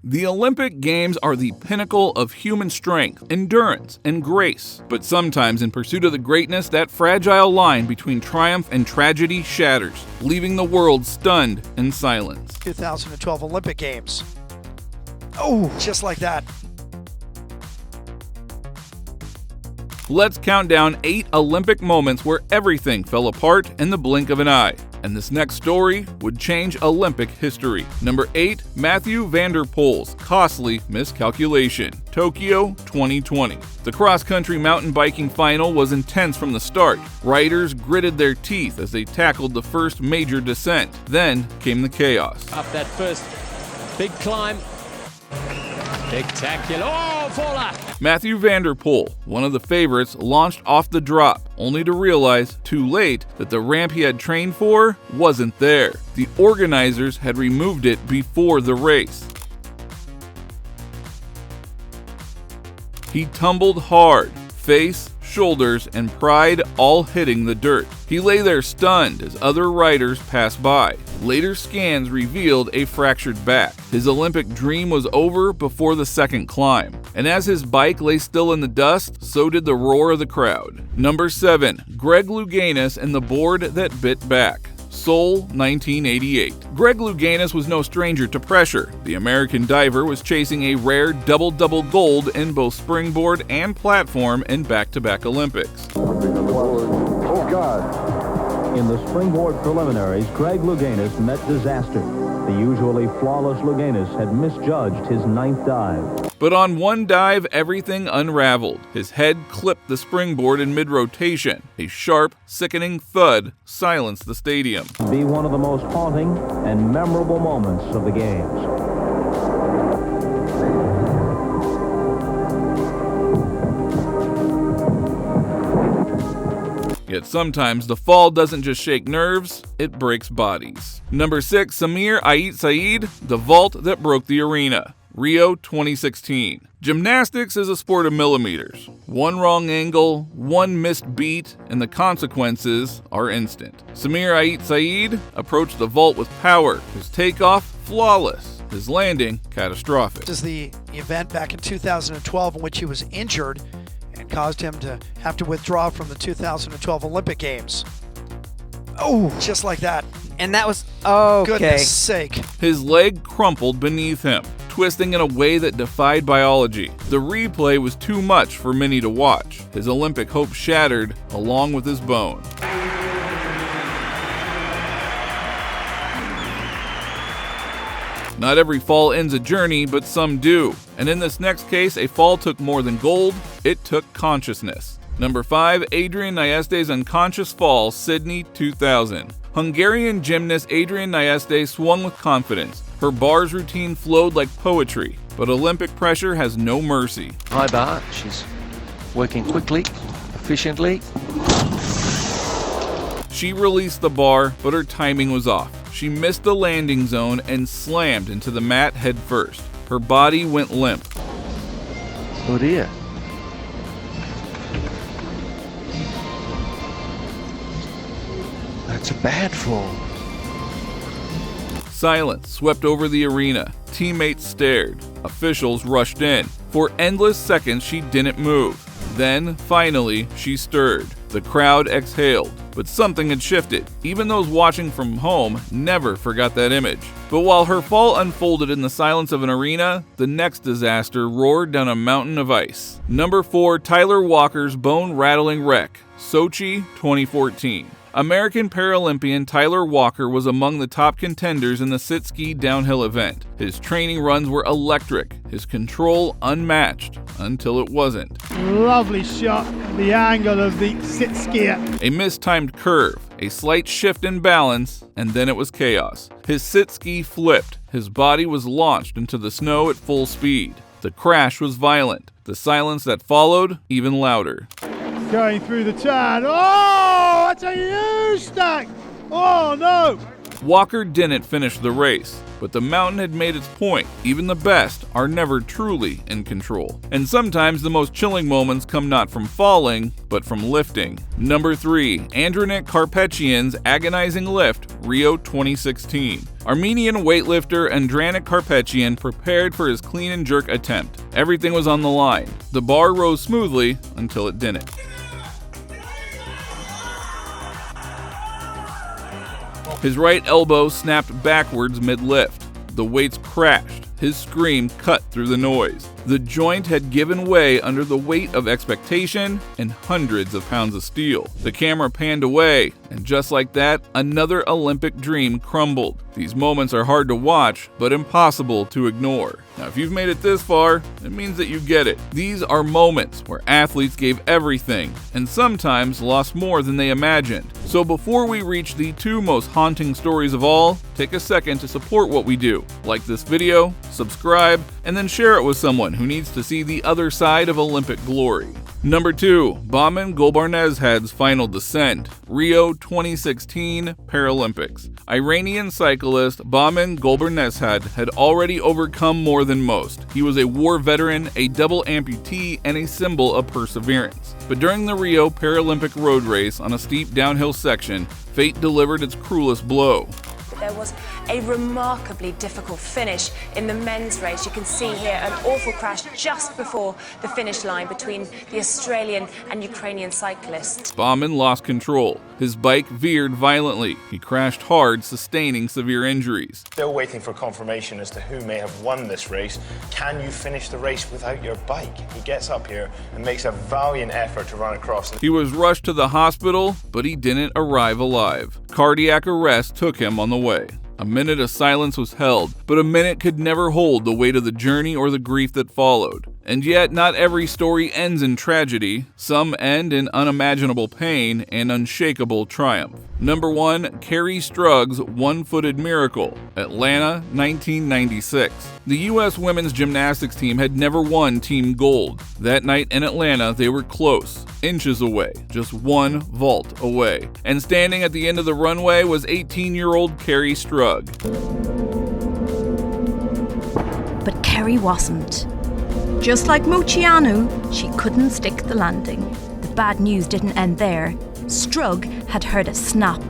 The Olympic Games are the pinnacle of human strength, endurance, and grace. But sometimes in pursuit of the greatness, that fragile line between triumph and tragedy shatters, leaving the world stunned in silence. 2012 Olympic Games. Oh, just like that. Let's count down 8 Olympic moments where everything fell apart in the blink of an eye. And this next story would change Olympic history. Number 8, Matthew van der Poel's costly miscalculation. Tokyo 2020. The cross-country mountain biking final was intense from the start. Riders gritted their teeth as they tackled the first major descent. Then came the chaos. Up that first big climb. Spectacular. Oh, faller! Matthew van der Poel, one of the favorites, launched off the drop, only to realize, too late, that the ramp he had trained for wasn't there. The organizers had removed it before the race. He tumbled hard, face, shoulders, and pride all hitting the dirt. He lay there stunned as other riders passed by. Later scans revealed a fractured back. His Olympic dream was over before the second climb. And as his bike lay still in the dust, so did the roar of the crowd. Number 7, Greg Louganis and the board that bit back. Seoul, 1988. Greg Louganis was no stranger to pressure. The American diver was chasing a rare double-double gold in both springboard and platform in back-to-back Olympics. Oh, God. In the springboard preliminaries, Greg Louganis met disaster. The usually flawless Louganis had misjudged his 9th dive. But on one dive, everything unraveled. His head clipped the springboard in mid-rotation. A sharp, sickening thud silenced the stadium. Be one of the most haunting and memorable moments of the Games. Yet sometimes the fall doesn't just shake nerves, it breaks bodies. Number 6, Samir Ait Saeed, the vault that broke the arena. Rio 2016. Gymnastics is a sport of millimeters. One wrong angle, one missed beat, and the consequences are instant. Samir Ait Saeed approached the vault with power. His takeoff, flawless. His landing, catastrophic. This is the event back in 2012 in which he was injured and caused him to have to withdraw from the 2012 Olympic Games. Oh, just like that. And that was, okay. Goodness sake. His leg crumpled beneath him, twisting in a way that defied biology. The replay was too much for many to watch. His Olympic hope shattered along with his bone. Not every fall ends a journey, but some do. And in this next case, a fall took more than gold, it took consciousness. Number 5, Adrian Nayeste's unconscious fall, Sydney 2000. Hungarian gymnast Adrian Nayeste swung with confidence. Her bars routine flowed like poetry, but Olympic pressure has no mercy. High bar, she's working quickly, efficiently. She released the bar, but her timing was off. She missed the landing zone and slammed into the mat head first. Her body went limp. Oh dear. That's a bad fall. Silence swept over the arena. Teammates stared. Officials rushed in. For endless seconds, she didn't move. Then, finally, she stirred. The crowd exhaled. But something had shifted. Even those watching from home never forgot that image. But while her fall unfolded in the silence of an arena, the next disaster roared down a mountain of ice. Number 4, Tyler Walker's bone-rattling wreck. Sochi 2014. American Paralympian Tyler Walker was among the top contenders in the sit-ski downhill event. His training runs were electric, his control unmatched, until it wasn't. Lovely shot, the angle of the sit-skier. A mistimed curve, a slight shift in balance, and then it was chaos. His sit-ski flipped, his body was launched into the snow at full speed. The crash was violent, the silence that followed even louder. Going through the turn. Oh, that's a huge stack. Oh, no. Walker didn't finish the race, but the mountain had made its point. Even the best are never truly in control. And sometimes the most chilling moments come not from falling, but from lifting. Number 3, Andronic Karpetyan's agonizing lift, Rio 2016. Armenian weightlifter Andranik Karpetyan prepared for his clean and jerk attempt. Everything was on the line. The bar rose smoothly until it didn't. His right elbow snapped backwards mid-lift. The weights crashed. His scream cut through the noise. The joint had given way under the weight of expectation and hundreds of pounds of steel. The camera panned away, and just like that, another Olympic dream crumbled. These moments are hard to watch, but impossible to ignore. Now, if you've made it this far, it means that you get it. These are moments where athletes gave everything, and sometimes lost more than they imagined. So before we reach the two most haunting stories of all, take a second to support what we do. Like this video, subscribe, and then share it with someone who needs to see the other side of Olympic glory. Number 2. Baman Golbarnezhad's final descent, Rio 2016 Paralympics. Iranian cyclist Baman Golbarnezhad had already overcome more than most. He was a war veteran, a double amputee, and a symbol of perseverance. But during the Rio Paralympic road race on a steep downhill section, fate delivered its cruelest blow. There was a remarkably difficult finish in the men's race. You can see here an awful crash just before the finish line between the Australian and Ukrainian cyclists. Baman lost control. His bike veered violently. He crashed hard, sustaining severe injuries. Still waiting for confirmation as to who may have won this race. Can you finish the race without your bike? He gets up here and makes a valiant effort to run across. He was rushed to the hospital, but he didn't arrive alive. Cardiac arrest took him on the way. A minute of silence was held, but a minute could never hold the weight of the journey or the grief that followed. And yet, not every story ends in tragedy. Some end in unimaginable pain and unshakable triumph. Number 1. Carrie Strugg's one-footed miracle, Atlanta, 1996. The U.S. women's gymnastics team had never won team gold. That night in Atlanta, they were close, inches away, just one vault away. And standing at the end of the runway was 18-year-old Carrie Strug. But Carrie wasn't. Just like Mucianu, she couldn't stick the landing. The bad news didn't end there. Strug had heard a snap.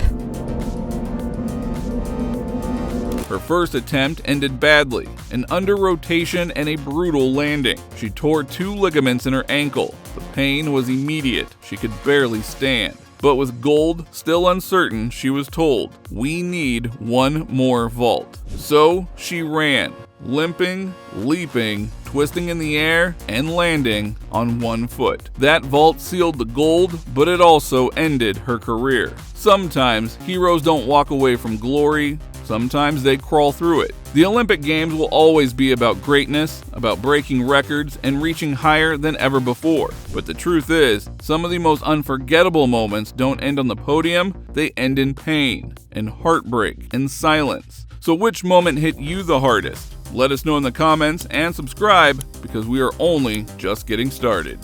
Her first attempt ended badly, an under-rotation and a brutal landing. She tore 2 ligaments in her ankle. The pain was immediate. She could barely stand. But with gold still uncertain, she was told, "We need one more vault." So she ran, limping, leaping, twisting in the air, and landing on one foot. That vault sealed the gold, but it also ended her career. Sometimes heroes don't walk away from glory. Sometimes they crawl through it. The Olympic Games will always be about greatness, about breaking records, and reaching higher than ever before. But the truth is, some of the most unforgettable moments don't end on the podium, they end in pain, and heartbreak, and silence. So which moment hit you the hardest? Let us know in the comments and subscribe, because we are only just getting started.